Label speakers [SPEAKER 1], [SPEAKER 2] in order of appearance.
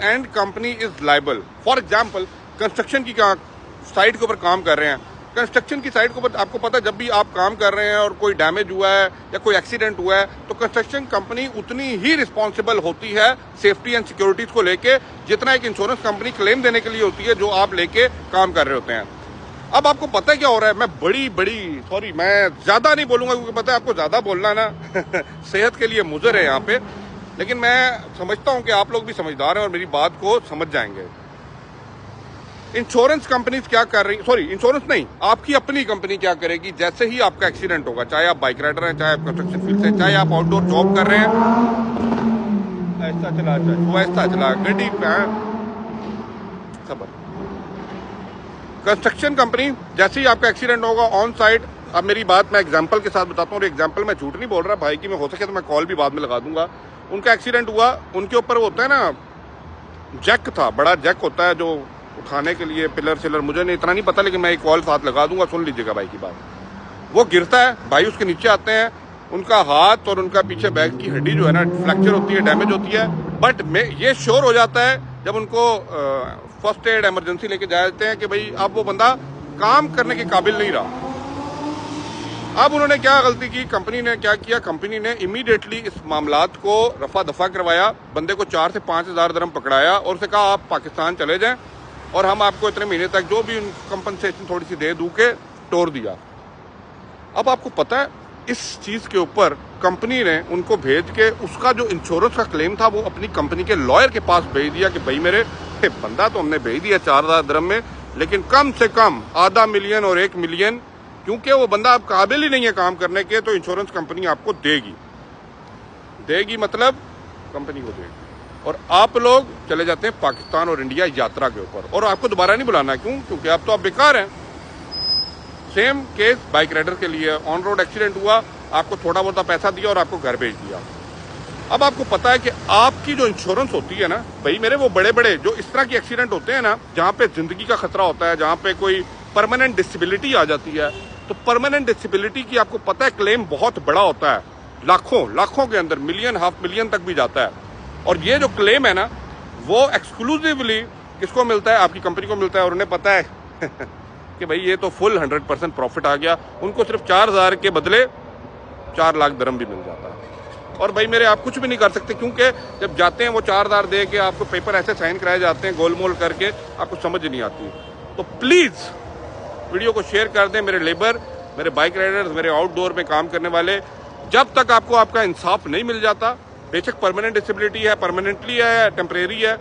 [SPEAKER 1] And company is liable. For example construction की site के ऊपर काम कर रहे हैं, कंस्ट्रक्शन की साइट के ऊपर आपको पता है जब भी आप काम कर रहे हैं और कोई डैमेज हुआ है या कोई एक्सीडेंट हुआ है तो कंस्ट्रक्शन कंपनी उतनी ही रिस्पॉन्सिबल होती है सेफ्टी एंड सिक्योरिटीज को लेके जितना एक इंश्योरेंस कंपनी क्लेम देने के लिए होती है जो आप लेके काम कर रहे होते हैं। अब आपको पता है क्या हो रहा है, मैं ज्यादा नहीं बोलूंगा क्योंकि पता है आपको ज्यादा बोलना ना सेहत के लिए मुजर है यहाँ पे, लेकिन मैं समझता हूं कि आप लोग भी समझदार हैं और मेरी बात को समझ जाएंगे। इंश्योरेंस कंपनीज क्या कर रही, इंश्योरेंस नहीं, आपकी अपनी कंपनी क्या करेगी, जैसे ही आपका एक्सीडेंट होगा, चाहे आप बाइक राइडर हैं, चाहे आप कंस्ट्रक्शन फील्ड से, चाहे आप आउटडोर जॉब कर रहे हैं, ऐसा चला गड्डी पे खबर। कंस्ट्रक्शन कंपनी जैसे ही आपका एक्सीडेंट होगा ऑन साइट, अब मेरी बात मैं एग्जांपल के साथ बताता हूँ, और एग्जांपल मैं झूठ नहीं बोल रहा भाई की, मैं हो सके तो मैं कॉल भी बाद में लगा दूंगा। उनका एक्सीडेंट हुआ, उनके ऊपर होता है ना जैक था, बड़ा जैक होता है जो उठाने के लिए, पिलर शिलर, मुझे नहीं इतना नहीं पता, लेकिन मैं एक कॉल साथ लगा दूंगा, सुन लीजिएगा भाई की बात। वो गिरता है, भाई उसके नीचे आते हैं, उनका हाथ और उनका पीछे बैक की हड्डी जो है ना फ्रैक्चर होती है, डैमेज होती है, बट ये श्योर हो जाता है जब उनको फर्स्ट एड इमरजेंसी लेके जाते हैं कि भाई अब वो बंदा काम करने के काबिल नहीं रहा। अब उन्होंने क्या गलती की, कंपनी ने क्या किया, कंपनी ने इमीडिएटली इस मामलात को रफा दफा करवाया, बंदे को 4 से 5 हज़ार दिरहम पकड़ाया और उसे कहा आप पाकिस्तान चले जाएं और हम आपको इतने महीने तक जो भी कंपनसेशन थोड़ी सी दे दू के तोड़ दिया। अब आपको पता है इस चीज के ऊपर कंपनी ने उनको भेज के उसका जो इंश्योरेंस का क्लेम था वो अपनी कंपनी के लॉयर के पास भेज दिया कि भाई मेरे बंदा तो हमने भेज दिया 4 हज़ार दिरहम में, लेकिन कम से कम आधा मिलियन और 1 मिलियन, क्योंकि वो बंदा आप काबिल ही नहीं है काम करने के, तो इंश्योरेंस कंपनी आपको देगी मतलब कंपनी को देगी। और आप लोग चले जाते हैं पाकिस्तान और इंडिया यात्रा के ऊपर, और आपको दोबारा नहीं बुलाना। क्यों? क्योंकि आप तो आप बेकार हैं। सेम केस बाइक राइडर के लिए, ऑन रोड एक्सीडेंट हुआ, आपको थोड़ा बहुत पैसा दिया और आपको घर भेज दिया। अब आपको पता है कि आपकी जो इंश्योरेंस होती है ना भाई मेरे, वो बड़े बड़े जो इस तरह के एक्सीडेंट होते हैं ना जहाँ पे जिंदगी का खतरा होता है, जहाँ पे कोई परमानेंट डिसेबिलिटी आ जाती है, तो परमानेंट डिसेबिलिटी की आपको पता है क्लेम बहुत बड़ा होता है, लाखों के अंदर, मिलियन, हाफ मिलियन तक भी जाता है। और ये जो क्लेम है ना वो एक्सक्लूसिवली किसको मिलता है, आपकी कंपनी को मिलता है, और उन्हें पता है कि भाई ये तो फुल 100% प्रॉफिट आ गया, उनको सिर्फ 4 हज़ार के बदले 4 लाख दिरहम भी मिल जाता है। और भाई मेरे आप कुछ भी नहीं कर सकते, क्योंकि जब जाते हैं वो 4 हज़ार दे के आपको पेपर ऐसे साइन कराए जाते हैं गोलमोल करके, आपको समझ नहीं आती। तो प्लीज वीडियो को शेयर कर दें मेरे लेबर, मेरे बाइक राइडर्स, मेरे आउटडोर में काम करने वाले। जब तक आपको आपका इंसाफ नहीं मिल जाता, बेशक परमानेंट डिसेबिलिटी है, परमानेंटली है, टेम्परेरी है,